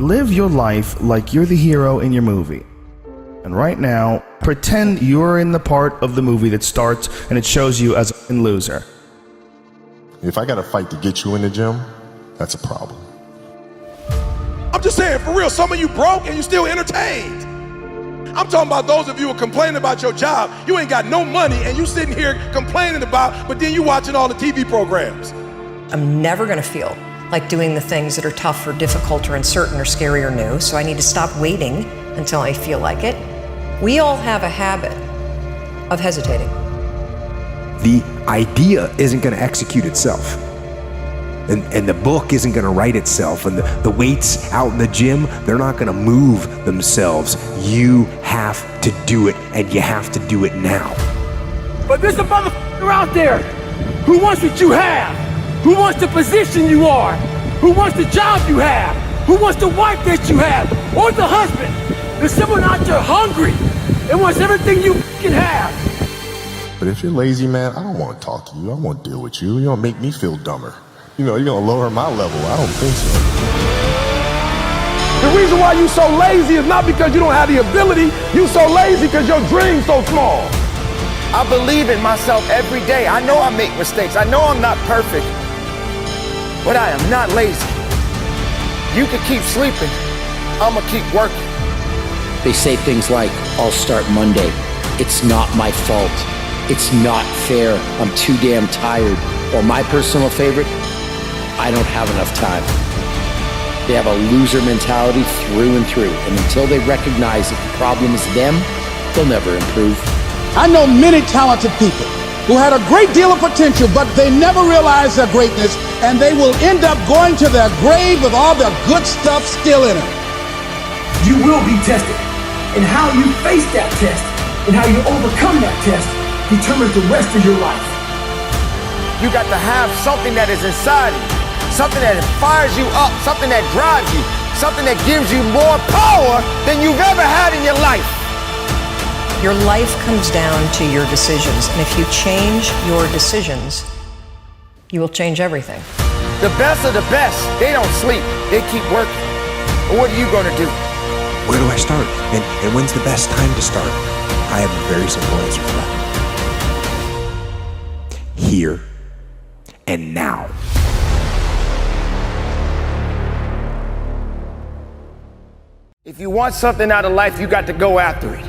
Live your life like you're the hero in your movie. And right now, pretend you're in the part of the movie that starts and it shows you as a loser. If I gotta fight to get you in the gym, that's a problem. I'm just saying, for real, some of you broke and you still entertained. I'm talking about those of you who are complaining about your job. You ain't got no money and you sitting here complaining about, but then you watching all the TV programs. I'm never gonna feel like doing the things that are tough or difficult or uncertain or scary or new, so I need to stop waiting until I feel like it. We all have a habit of hesitating. The idea isn't going to execute itself. And the book isn't going to write itself. And the weights out in the gym, they're not going to move themselves. You have to do it, and you have to do it now. But there's a motherfucker out there who wants what you have, who wants the position you are, who wants the job you have, who wants the wife that you have, or the husband. There's someone out there hungry and wants everything you can have. But if you're lazy, man, I don't want to talk to you. I won't deal with you. You're gonna make me feel dumber. You know, you're gonna lower my level. I don't think so. The reason why you so lazy is not because you don't have the ability. You so lazy because your dream's so small. I believe in myself every day. I know I make mistakes. I know I'm not perfect. But I am not lazy. You can keep sleeping. I'm gonna keep working. They say things like, I'll start Monday. It's not my fault. It's not fair. I'm too damn tired. Or my personal favorite, I don't have enough time. They have a loser mentality through and through. And until they recognize that the problem is them, they'll never improve. I know many talented people who had a great deal of potential, but they never realized their greatness, and they will end up going to their grave with all their good stuff still in them. You will be tested, and how you face that test and how you overcome that test determines the rest of your life. You got to have something that is inside you, something that fires you up, something that drives you, something that gives you more power than you've ever had in your life. Your life comes down to your decisions, and if you change your decisions, you will change everything. The best of the best, they don't sleep, they keep working. But what are you gonna do? Where do I start? And when's the best time to start? I have a very simple answer for that. Here and now. If you want something out of life, you got to go after it.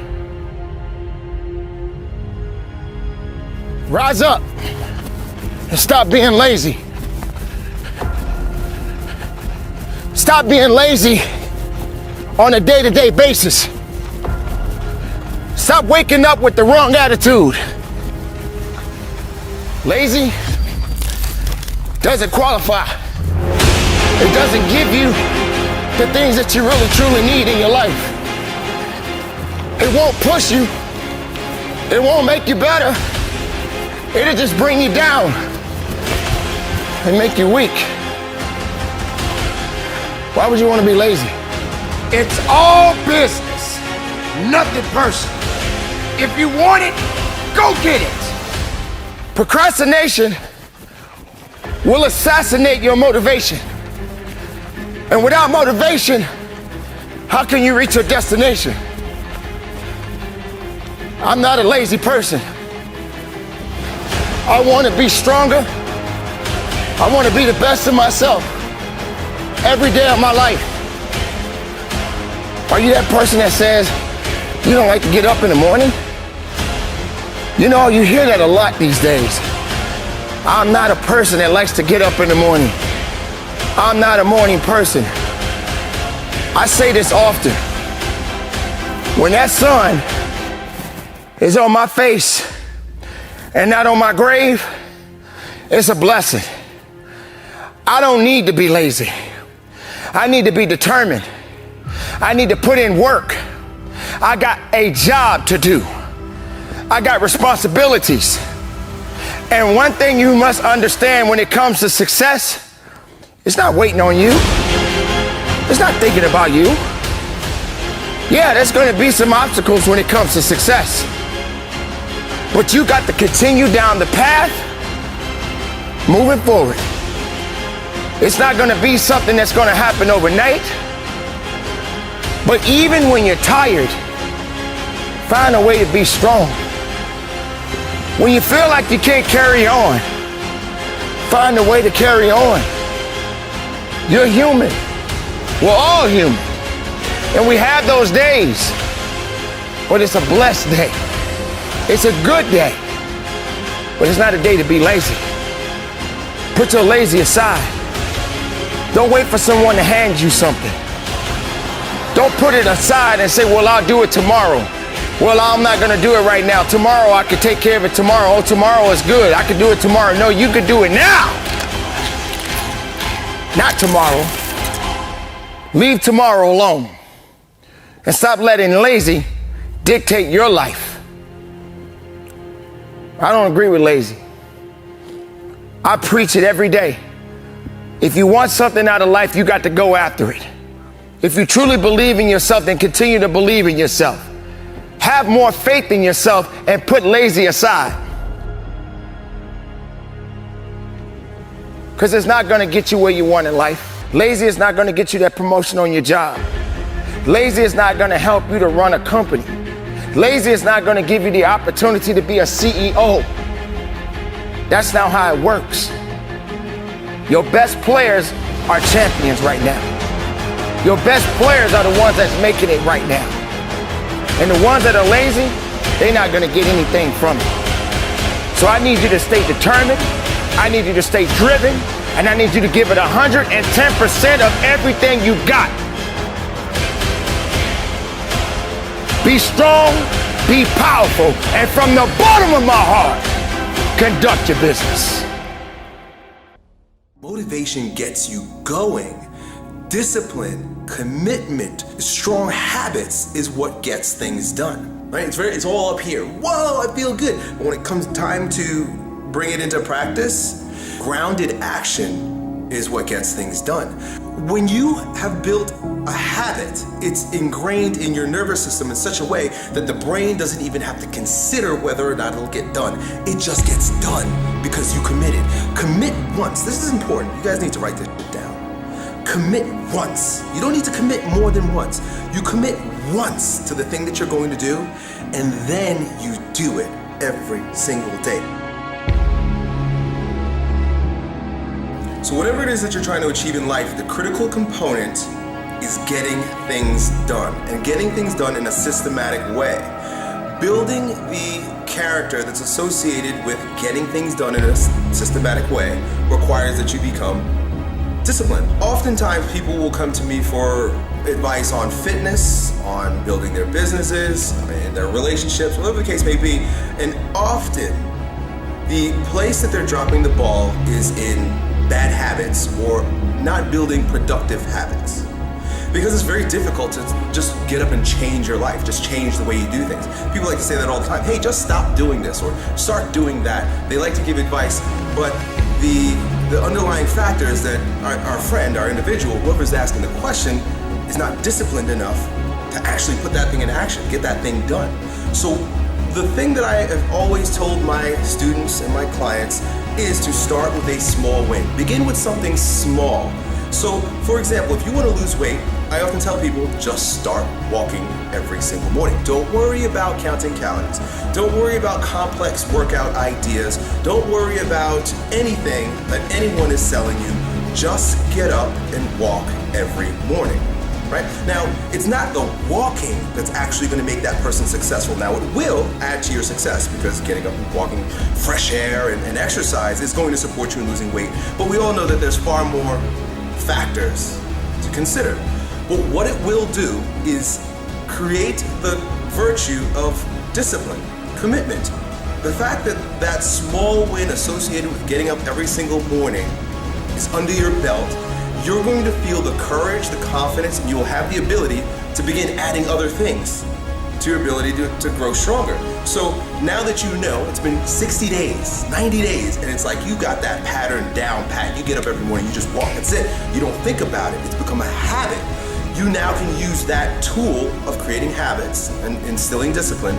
Rise up and stop being lazy. Stop being lazy on a day-to-day basis. Stop waking up with the wrong attitude. Lazy doesn't qualify. It doesn't give you the things that you really truly need in your life. It won't push you. It won't make you better. It'll just bring you down and make you weak. Why would you want to be lazy? It's all business, nothing personal. If you want it, go get it. Procrastination will assassinate your motivation. And without motivation, how can you reach your destination? I'm not a lazy person. I want to be stronger. I want to be the best of myself every day of my life. Are you that person that says you don't like to get up in the morning? You know, you hear that a lot these days. I'm not a person that likes to get up in the morning. I'm not a morning person. I say this often. When that sun is on my face and not on my grave, it's a blessing. I don't need to be lazy. I need to be determined. I need to put in work. I got a job to do. I got responsibilities. And one thing you must understand when it comes to success, it's not waiting on you. It's not thinking about you. Yeah, there's going to be some obstacles when it comes to success. But you got to continue down the path, moving forward. It's not going to be something that's going to happen overnight. But even when you're tired, find a way to be strong. When you feel like you can't carry on, find a way to carry on. You're human. We're all human. And we have those days. But it's a blessed day. It's a good day. But it's not a day to be lazy. Put your lazy aside. Don't wait for someone to hand you something. Don't put it aside and say, well, I'll do it tomorrow. Well, I'm not gonna do it right now. Tomorrow I could take care of it tomorrow. Oh, tomorrow is good. I could do it tomorrow. No, you could do it now. Not tomorrow. Leave tomorrow alone. And stop letting lazy dictate your life. I don't agree with lazy. I preach it every day. If you want something out of life, you got to go after it. If you truly believe in yourself, then continue to believe in yourself. Have more faith in yourself and put lazy aside. Because it's not going to get you where you want in life. Lazy is not going to get you that promotion on your job. Lazy is not going to help you to run a company. Lazy is not going to give you the opportunity to be a CEO. That's not how it works. Your best players are champions right now. Your best players are the ones that's making it right now. And the ones that are lazy, they're not going to get anything from it. So I need you to stay determined. I need you to stay driven. And I need you to give it 110% of everything you got. Be strong, be powerful, and from the bottom of my heart, conduct your business. Motivation gets you going. Discipline, commitment, strong habits is what gets things done. Right? It's all up here. Whoa, I feel good. But when it comes time to bring it into practice, grounded action is what gets things done. When you have built a habit, it's ingrained in your nervous system in such a way that the brain doesn't even have to consider whether or not it'll get done. It just gets done because you committed. Commit once. This is important. You guys need to write this down. Commit once. You don't need to commit more than once. You commit once to the thing that you're going to do, and then you do it every single day. So whatever it is that you're trying to achieve in life, the critical component is getting things done, and getting things done in a systematic way. Building the character that's associated with getting things done in a systematic way requires that you become disciplined. Oftentimes people will come to me for advice on fitness, on building their businesses, their relationships, whatever the case may be, and often the place that they're dropping the ball is in bad habits or not building productive habits. Because it's very difficult to just get up and change your life, just change the way you do things. People like to say that all the time, hey, just stop doing this or start doing that. They like to give advice, but the underlying factor is that our friend, our individual, whoever's asking the question, is not disciplined enough to actually put that thing in action, get that thing done. So the thing that I have always told my students and my clients is to start with a small win. Begin with something small. So, for example, if you want to lose weight, I often tell people, just start walking every single morning. Don't worry about counting calories. Don't worry about complex workout ideas. Don't worry about anything that anyone is selling you. Just get up and walk every morning. Right? Now, it's not the walking that's actually going to make that person successful. Now, it will add to your success because getting up and walking, fresh air and exercise is going to support you in losing weight. But we all know that there's far more factors to consider. But what it will do is create the virtue of discipline, commitment. The fact that that small win associated with getting up every single morning is under your belt, you're going to feel the courage, the confidence, and you will have the ability to begin adding other things to your ability to grow stronger. So now that you know, it's been 60 days, 90 days, and it's like you got that pattern down pat. You get up every morning, you just walk, that's it. You don't think about it, it's become a habit. You now can use that tool of creating habits and instilling discipline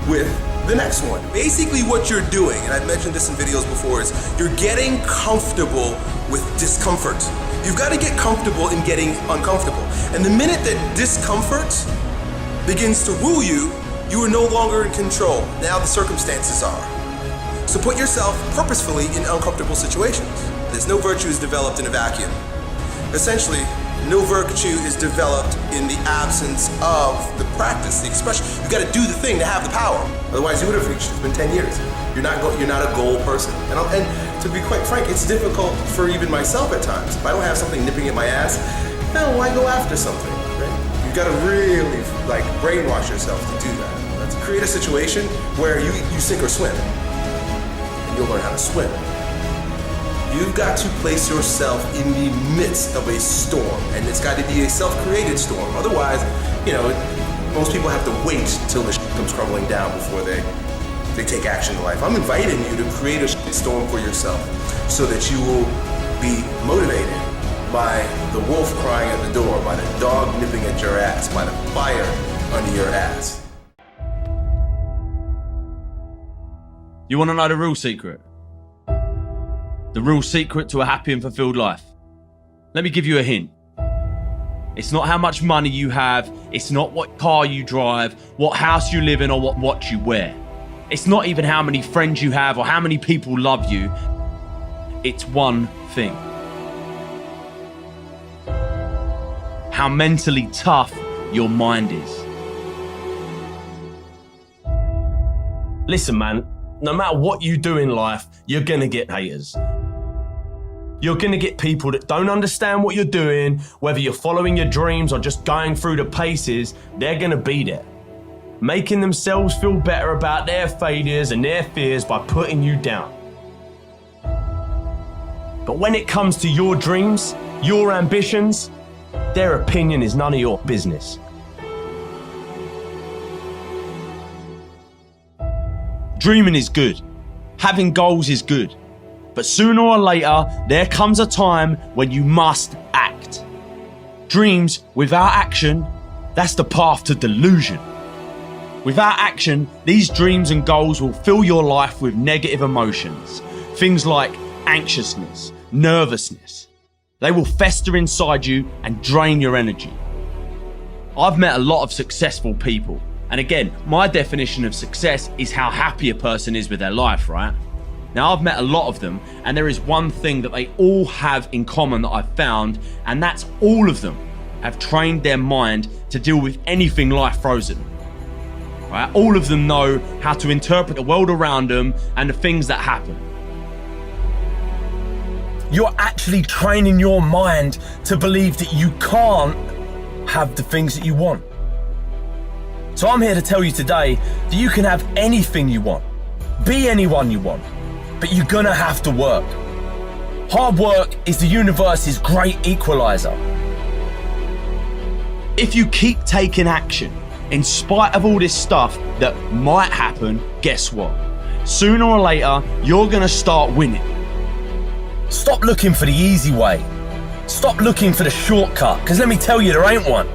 with the next one. Basically what you're doing, and I've mentioned this in videos before, is you're getting comfortable with discomfort. You've got to get comfortable in getting uncomfortable. And the minute that discomfort begins to woo you, you are no longer in control. Now the circumstances are. So put yourself purposefully in uncomfortable situations. There's no virtue is developed in a vacuum. Essentially, no virtue is developed in the absence of the practice, the expression. You've got to do the thing to have the power. Otherwise, you would have reached it. It's been 10 years. You're not a goal person. And to be quite frank, it's difficult for even myself at times. If I don't have something nipping at my ass, then why go after something? Right? You've got to really brainwash yourself to do that. Let's create a situation where you sink or swim. And you'll learn how to swim. You've got to place yourself in the midst of a storm, and it's got to be a self-created storm. Otherwise, most people have to wait till the shit comes crumbling down before they take action in life. I'm inviting you to create a shit storm for yourself so that you will be motivated by the wolf crying at the door, by the dog nipping at your ass, by the fire under your ass. You want to know the real secret? The real secret to a happy and fulfilled life? Let me give you a hint. It's not how much money you have. It's not what car you drive, what house you live in, or what watch you wear. It's not even how many friends you have or how many people love you. It's one thing. How mentally tough your mind is. Listen, man, no matter what you do in life, you're gonna get haters. You're gonna get people that don't understand what you're doing, whether you're following your dreams or just going through the paces, they're gonna be there, making themselves feel better about their failures and their fears by putting you down. But when it comes to your dreams, your ambitions, their opinion is none of your business. Dreaming is good. Having goals is good. But sooner or later, there comes a time when you must act. Dreams without action, that's the path to delusion. Without action, these dreams and goals will fill your life with negative emotions. Things like anxiousness, nervousness. They will fester inside you and drain your energy. I've met a lot of successful people. And again, my definition of success is how happy a person is with their life, right? Now, I've met a lot of them, and there is one thing that they all have in common that I've found, and that's all of them have trained their mind to deal with anything life throws at them. Right? All of them know how to interpret the world around them and the things that happen. You're actually training your mind to believe that you can't have the things that you want. So I'm here to tell you today that you can have anything you want, be anyone you want, but you're gonna have to work. Hard work is the universe's great equalizer. If you keep taking action, in spite of all this stuff that might happen, guess what? Sooner or later, you're gonna start winning. Stop looking for the easy way. Stop looking for the shortcut, because let me tell you, there ain't one.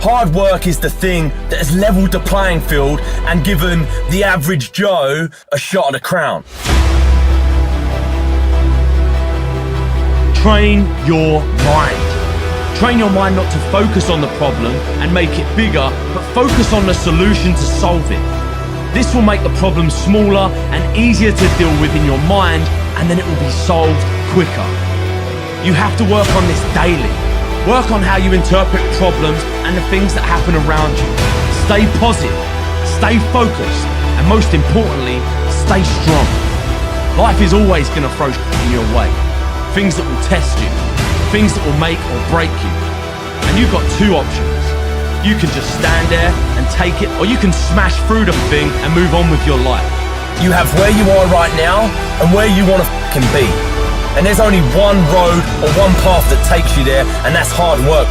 Hard work is the thing that has leveled the playing field and given the average Joe a shot at the crown. Train your mind. Train your mind not to focus on the problem and make it bigger, but focus on the solution to solve it. This will make the problem smaller and easier to deal with in your mind, and then it will be solved quicker. You have to work on this daily. Work on how you interpret problems and the things that happen around you. Stay positive, stay focused, and most importantly, stay strong. Life is always going to throw shit in your way. Things that will test you, things that will make or break you. And you've got two options. You can just stand there and take it, or you can smash through the thing and move on with your life. You have where you are right now and where you want to fucking be. And there's only one road or one path that takes you there, and that's hard work.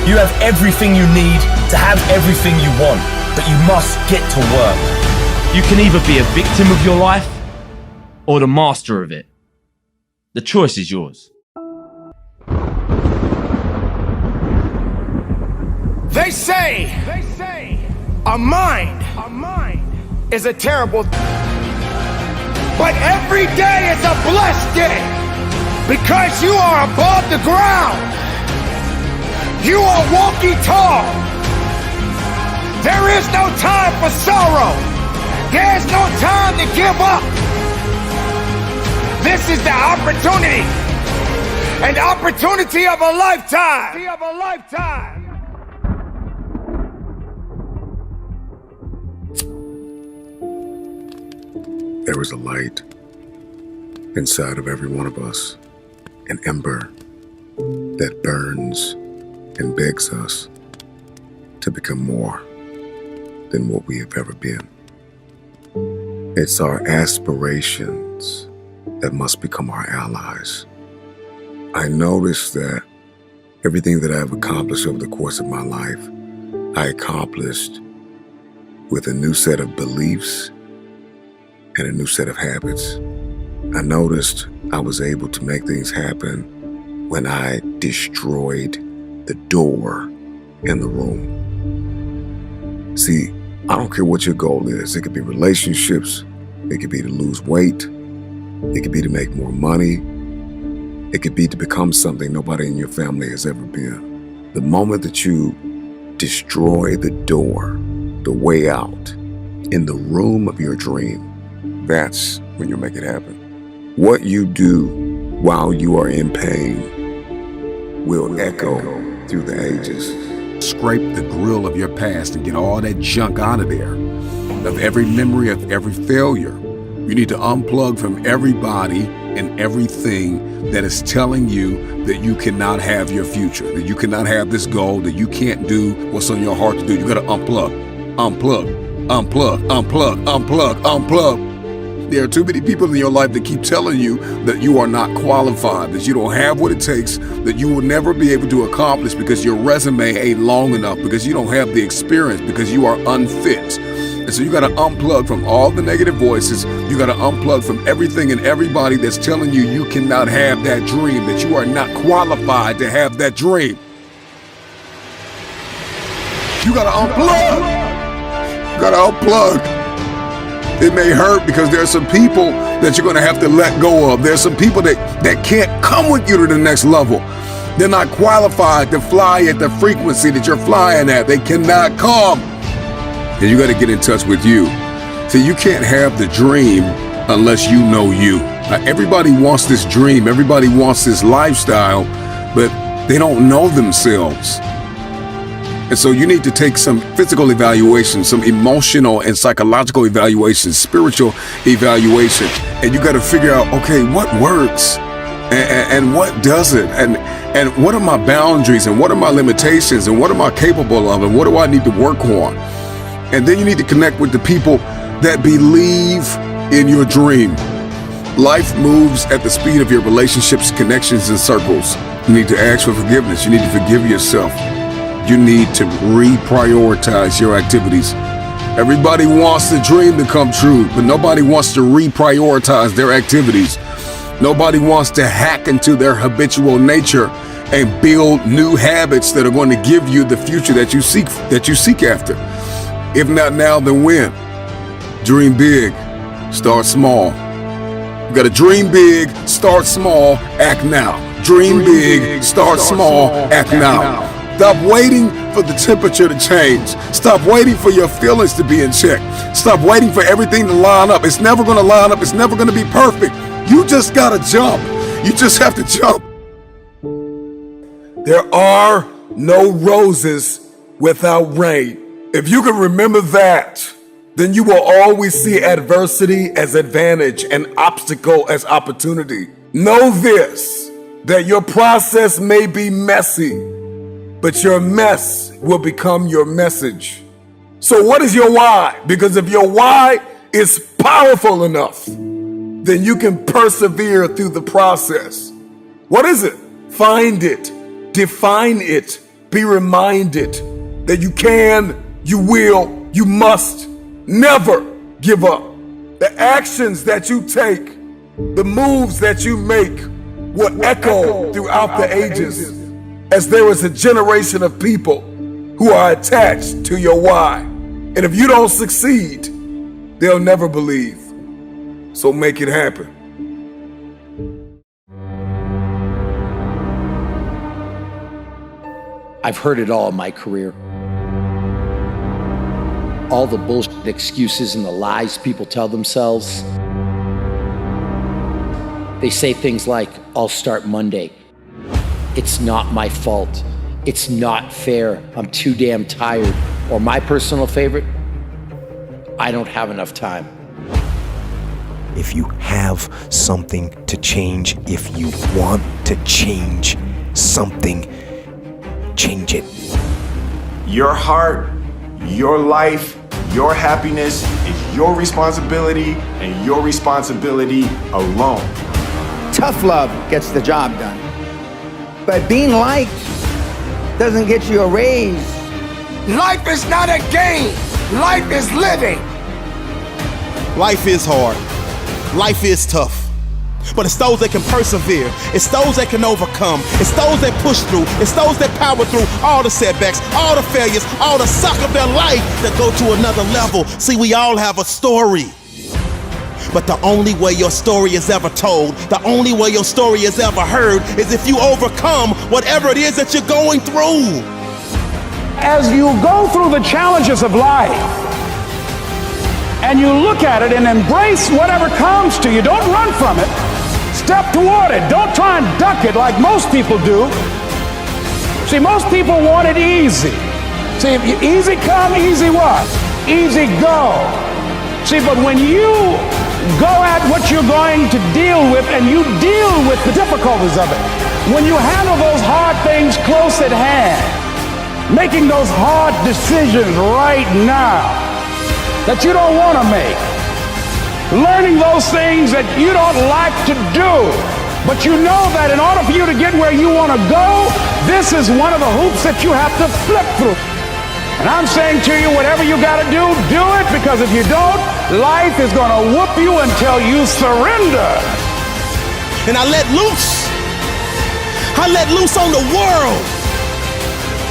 You have everything you need to have everything you want, but you must get to work. You can either be a victim of your life or the master of it. The choice is yours. They say a mind is a terrible, but every day is a blessed day. because you are above the ground. You are walking tall. There is no time for sorrow. There is no time to give up. This is the opportunity, an opportunity of a lifetime. There is a light inside of every one of us, an ember that burns and begs us to become more than what we have ever been. It's our aspirations that must become our allies. I noticed that everything that I've accomplished over the course of my life, I accomplished with a new set of beliefs and a new set of habits. I noticed I was able to make things happen when I destroyed the door in the room. See, I don't care what your goal is. It could be relationships. It could be to lose weight. It could be to make more money. It could be to become something nobody in your family has ever been. The moment that you destroy the door, the way out, in the room of your dream, that's when you'll make it happen. What you do while you are in pain will echo through the ages. Scrape the grill of your past and get all that junk out of there, of every memory of every failure. You need to unplug from everybody and everything that is telling you that you cannot have your future, that you cannot have this goal, that you can't do what's on your heart to do. You got to unplug. There are too many people in your life that keep telling you that you are not qualified, that you don't have what it takes, that you will never be able to accomplish because your resume ain't long enough, because you don't have the experience, because you are unfit. And so you got to unplug from all the negative voices. You got to unplug from everything and everybody that's telling you you cannot have that dream, that you are not qualified to have that dream. You got to unplug. You got to unplug. It may hurt because there are some people that you're going to have to let go of. There's some people that can't come with you to the next level. They're not qualified to fly at the frequency that you're flying at. They cannot come. And you got to get in touch with you. So you can't have the dream unless you know you. Everybody wants this dream. Everybody wants this lifestyle, but they don't know themselves. And so you need to take some physical evaluation, some emotional and psychological evaluation, spiritual evaluation. And you got to figure out, okay, what works and what doesn't? And what are my boundaries and what are my limitations and what am I capable of and what do I need to work on? And then you need to connect with the people that believe in your dream. Life moves at the speed of your relationships, connections, and circles. You need to ask for forgiveness. You need to forgive yourself. You need to reprioritize your activities. Everybody wants the dream to come true, but nobody wants to reprioritize their activities. Nobody wants to hack into their habitual nature and build new habits that are going to give you the future that you seek after. If not now, then when? Dream big, start small. You got to dream big, start small, act now. Dream big, start small, act now. Stop waiting for the temperature to change. Stop waiting for your feelings to be in check. Stop waiting for everything to line up. It's never going to line up. It's never going to be perfect. You just got to jump. You just have to jump. There are no roses without rain. If you can remember that, then you will always see adversity as advantage and obstacle as opportunity. Know this, that your process may be messy, but your mess will become your message. So what is your why? Because if your why is powerful enough, then you can persevere through the process. What is it? Find it, define it, be reminded that you can, you will, you must never give up. The actions that you take, the moves that you make will echo throughout the ages, as there is a generation of people who are attached to your why. And if you don't succeed, they'll never believe. So make it happen. I've heard it all in my career. All the bullshit excuses and the lies people tell themselves. They say things like, I'll start Monday. It's not my fault. It's not fair. I'm too damn tired. Or my personal favorite, I don't have enough time. If you have something to change, if you want to change something, change it. Your heart, your life, your happiness is your responsibility and your responsibility alone. Tough love gets the job done. But being liked doesn't get you a raise. Life is not a game. Life is living. Life is hard. Life is tough. But it's those that can persevere. It's those that can overcome. It's those that push through. It's those that power through all the setbacks, all the failures, all the suck of their life that go to another level. See, we all have a story. But the only way your story is ever told, the only way your story is ever heard, is if you overcome whatever it is that you're going through. As you go through the challenges of life and you look at it and embrace whatever comes to you, don't run from it. Step toward it. Don't try and duck it like most people do. See, most people want it easy. See, easy come, easy what? Easy go. See, but when you go at what you're going to deal with and you deal with the difficulties of it, when you handle those hard things close at hand, making those hard decisions right now that you don't want to make, learning those things that you don't like to do, but you know that in order for you to get where you want to go, this is one of the hoops that you have to flip through. And I'm saying to you, whatever you got to do it, because if you don't, life is going to whoop you until you surrender. And I let loose. I let loose on the world.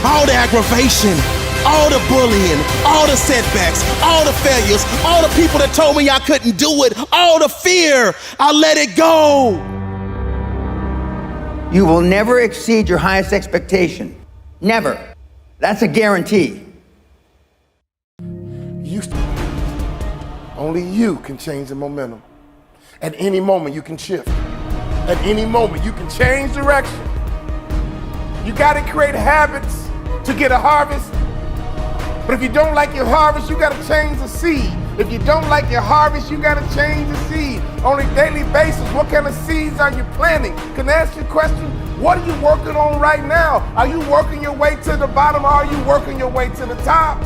All the aggravation, all the bullying, all the setbacks, all the failures, all the people that told me I couldn't do it, all the fear, I let it go. You will never exceed your highest expectation. Never. That's a guarantee. Only you can change the momentum. At any moment you can shift. At any moment you can change direction. You gotta create habits to get a harvest. But if you don't like your harvest, you gotta change the seed. If you don't like your harvest, you gotta change the seed. On a daily basis, what kind of seeds are you planting? Can I ask you a question? What are you working on right now? Are you working your way to the bottom or are you working your way to the top?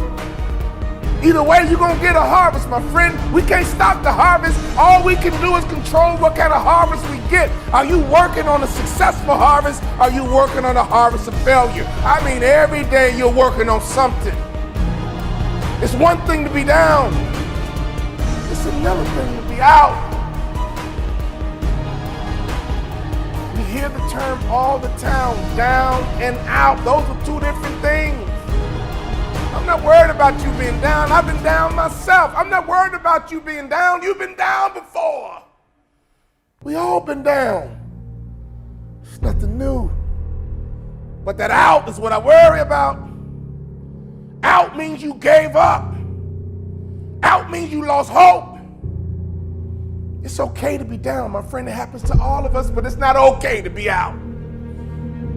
Either way, you're gonna get a harvest, my friend. We can't stop the harvest. All we can do is control what kind of harvest we get. Are you working on a successful harvest? Are you working on a harvest of failure? I mean, every day you're working on something. It's one thing to be down. It's another thing to be out. We hear the term all the time, down and out. Those are two different things. I'm not worried about you being down. I've been down myself. I'm not worried about you being down. You've been down before. We all been down. It's nothing new. But that out is what I worry about. Out means you gave up. Out means you lost hope. It's okay to be down, my friend. It happens to all of us, but it's not okay to be out.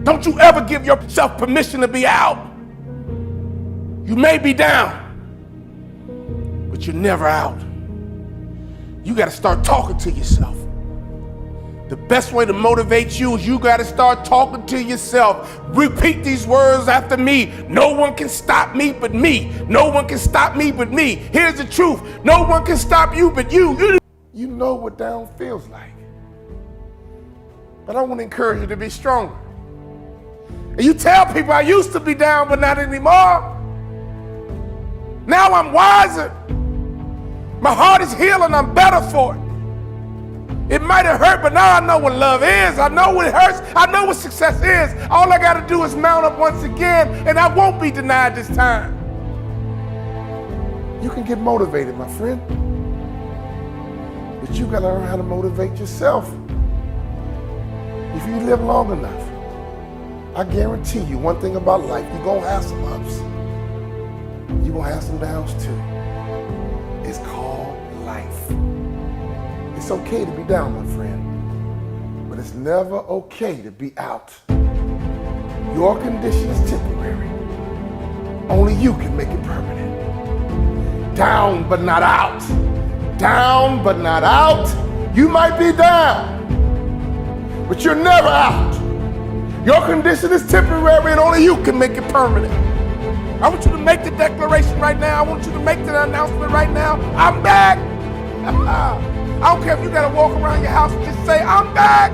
Don't you ever give yourself permission to be out. You may be down, but you're never out. You got to start talking to yourself. The best way to motivate you is you got to start talking to yourself. Repeat these words after me. No one can stop me but me. No one can stop me but me. Here's the truth. No one can stop you but you. You know what down feels like. But I want to encourage you to be stronger. And you tell people I used to be down but not anymore. Now I'm wiser. My heart is healing. I'm better for it. It might have hurt, but now I know what love is. I know what it hurts. I know what success is. All I got to do is mount up once again, and I won't be denied this time. You can get motivated, my friend. But you got to learn how to motivate yourself. If you live long enough, I guarantee you one thing about life, you're gonna have some ups. You're gonna have some downs too. It's called life. It's okay to be down, my friend, but it's never okay to be out. Your condition is temporary. Only you can make it permanent. Down but not out. Down but not out. You might be down, but you're never out. Your condition is temporary and only you can make it permanent. I want you to make the declaration right now. I want you to make the announcement right now. I'm back. I don't care if you gotta walk around your house and just say, I'm back.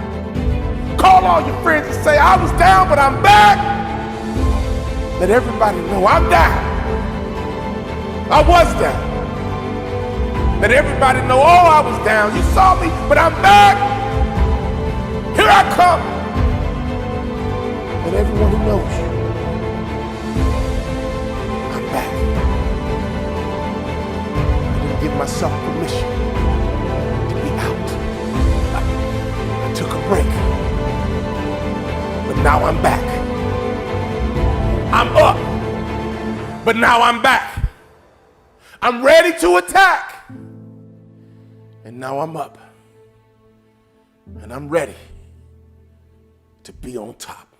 Call all your friends and say, I was down, but I'm back. Let everybody know I'm down. I was down. Let everybody know, oh, I was down. You saw me, but I'm back. Here I come. Let everyone who knows you, I'm back. I didn't give myself permission to be out. I took a break. But now I'm back. I'm up. But now I'm back. I'm ready to attack. And now I'm up. And I'm ready to be on top.